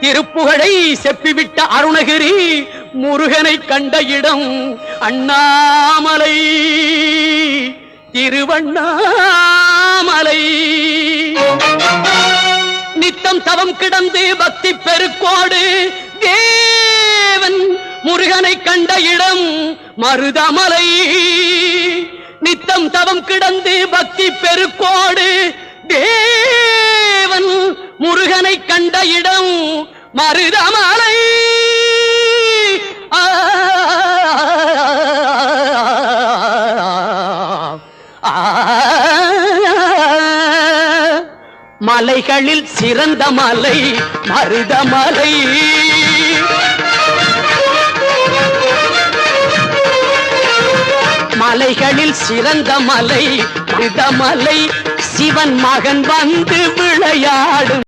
திருப்புகழை செப்பிவிட்ட அருணகிரி முருகனை கண்ட இடம் அண்ணாமலை திருவண்ணாமலை. நித்தம் தவம் கிடந்து பக்தி பெருக்கோடு தேவன் முருகனை கண்ட இடம் மருதமலை. நித்தம் தவம் கிடந்து பக்தி பெருக்கோடு தேவன் முருகனை கண்ட இடம் மருதமலை. மலைகளில் சிறந்த மலை மருதமலை. மலைகளில் சிறந்த மலை மருதமலை. சிவன் மகன் வந்து விளையாடும்